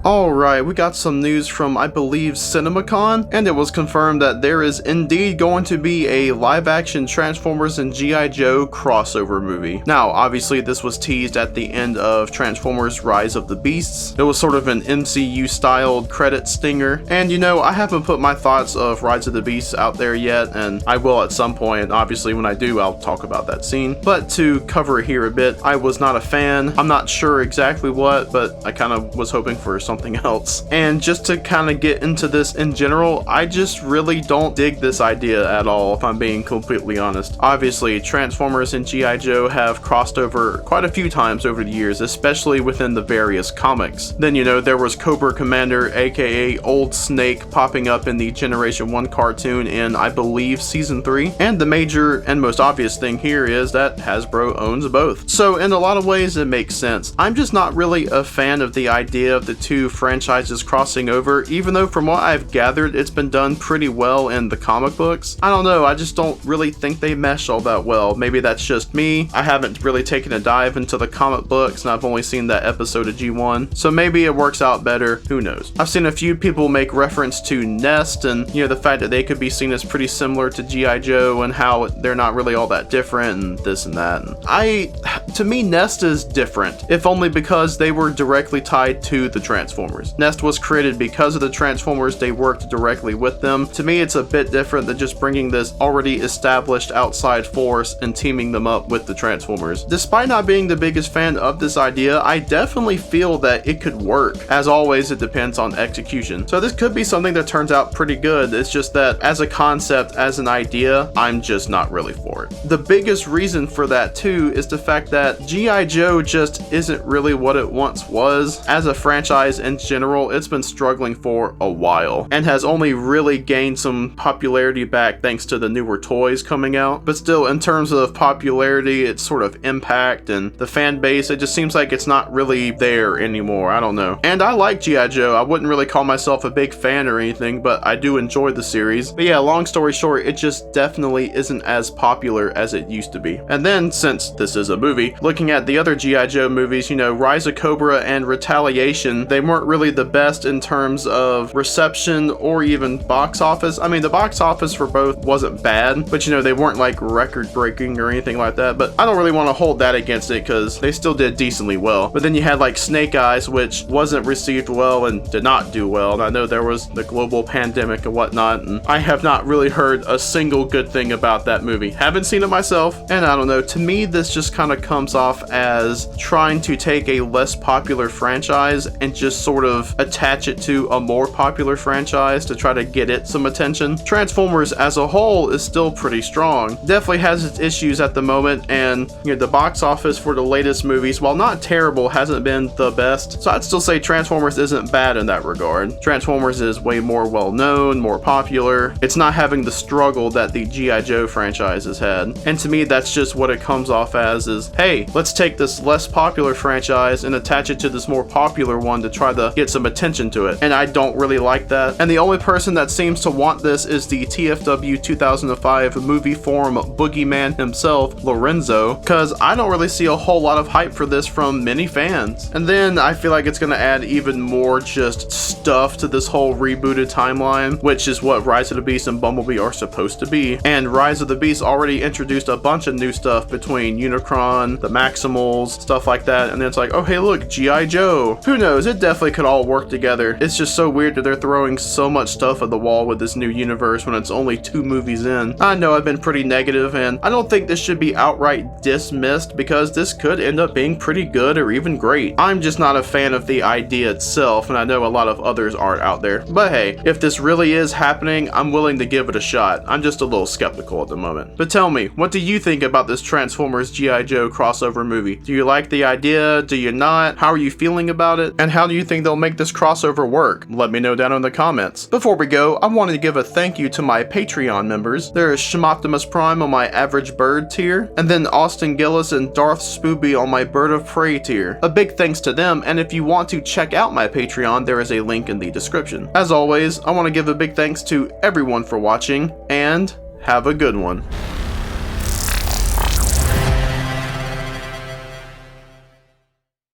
Alright, we got some news from, I believe, CinemaCon, and it was confirmed that there is indeed going to be a live-action Transformers and G.I. Joe crossover movie. Now, obviously this was teased at the end of Transformers Rise of the Beasts. It was sort of an MCU-styled credit stinger, and you know, I haven't put my thoughts of Rise of the Beasts out there yet, and I will at some point. Obviously when I do, I'll talk about that scene. But to cover it here a bit, I was not a fan. I'm not sure exactly what, but I kind of was hoping for something else. And just to kind of get into this in general, I just really don't dig this idea at all, if I'm being completely honest. Obviously, Transformers and G.I. Joe have crossed over quite a few times over the years, especially within the various comics. Then, you know, there was Cobra Commander, aka Old Snake, popping up in the Generation 1 cartoon in, I believe, Season 3. And the major and most obvious thing here is that Hasbro owns both. So in a lot of ways, it makes sense. I'm just not really a fan of the idea of the two franchises crossing over, even though from what I've gathered, it's been done pretty well in the comic books. I don't know, I just don't really think they mesh all that well. Maybe that's just me. I haven't really taken a dive into the comic books, and I've only seen that episode of G1, so maybe it works out better, who knows. I've seen a few people make reference to Nest, and you know, the fact that they could be seen as pretty similar to G.I. Joe, and how they're not really all that different, and this and that. And to me, Nest is different, if only because they were directly tied to the Transformers. Nest was created because of the Transformers, they worked directly with them. To me, it's a bit different than just bringing this already established outside force and teaming them up with the Transformers. Despite not being the biggest fan of this idea, I definitely feel that it could work. As always, it depends on execution. So this could be something that turns out pretty good. It's just that as a concept, as an idea, I'm just not really for it. The biggest reason for that too is the fact that G.I. Joe just isn't really what it once was. As a franchise in general, it's been struggling for a while and has only really gained some popularity back thanks to the newer toys coming out. But still, in terms of popularity, its sort of impact and the fan base, it just seems like it's not really there anymore. I don't know. And I like G.I. Joe. I wouldn't really call myself a big fan or anything, but I do enjoy the series. But yeah, long story short, it just definitely isn't as popular as it used to be. And then, since this is a movie, looking at the other G.I. Joe movies, you know, Rise of Cobra and Retaliation, they weren't really the best in terms of reception or even box office. I mean, the box office for both wasn't bad, but you know, they weren't like record breaking or anything like that. But I don't really want to hold that against it because they still did decently well. But then you had like Snake Eyes, which wasn't received well and did not do well. And I know there was the global pandemic and whatnot, and I have not really heard a single good thing about that movie. Haven't seen it myself, and I don't know, to me this just kind of comes off as trying to take a less popular franchise and just sort of attach it to a more popular franchise to try to get it some attention. Transformers as a whole is still pretty strong. Definitely has its issues at the moment, and you know, the box office for the latest movies, while not terrible, hasn't been the best. So I'd still say Transformers isn't bad in that regard. Transformers is way more well known, more popular. It's not having the struggle that the G.I. Joe franchise has had. And to me, that's just what it comes off as, is hey, let's take this less popular franchise and attach it to this more popular one to try to get some attention to it. And I don't really like that. And the only person that seems to want this is the TFW 2005 movie forum boogeyman himself, Lorenzo, because I don't really see a whole lot of hype for this from many fans. And then I feel like it's going to add even more just stuff to this whole rebooted timeline, which is what Rise of the Beast and Bumblebee are supposed to be. And Rise of the Beast already introduced a bunch of new stuff between Unicron, the Maximals, stuff like that. And then it's like, oh hey look, G.I. Joe. Who knows, it definitely could all work together. It's just so weird that they're throwing so much stuff at the wall with this new universe when it's only 2 movies in. I know I've been pretty negative, and I don't think this should be outright dismissed because this could end up being pretty good or even great. I'm just not a fan of the idea itself, and I know a lot of others aren't out there. But hey, if this really is happening, I'm willing to give it a shot. I'm just a little skeptical at the moment. But tell me, what do you think about this Transformers G.I. Joe crossover movie? Do you like the idea? Do you not? How are you feeling about it? And how do you think they'll make this crossover work? Let me know down in the comments. Before we go, I wanted to give a thank you to my Patreon members. There is Shemoptimus Prime on my Average Bird tier, and then Austin Gillis and Darth Spooby on my Bird of Prey tier. A big thanks to them, and if you want to check out my Patreon, there is a link in the description. As always, I want to give a big thanks to everyone for watching, and have a good one.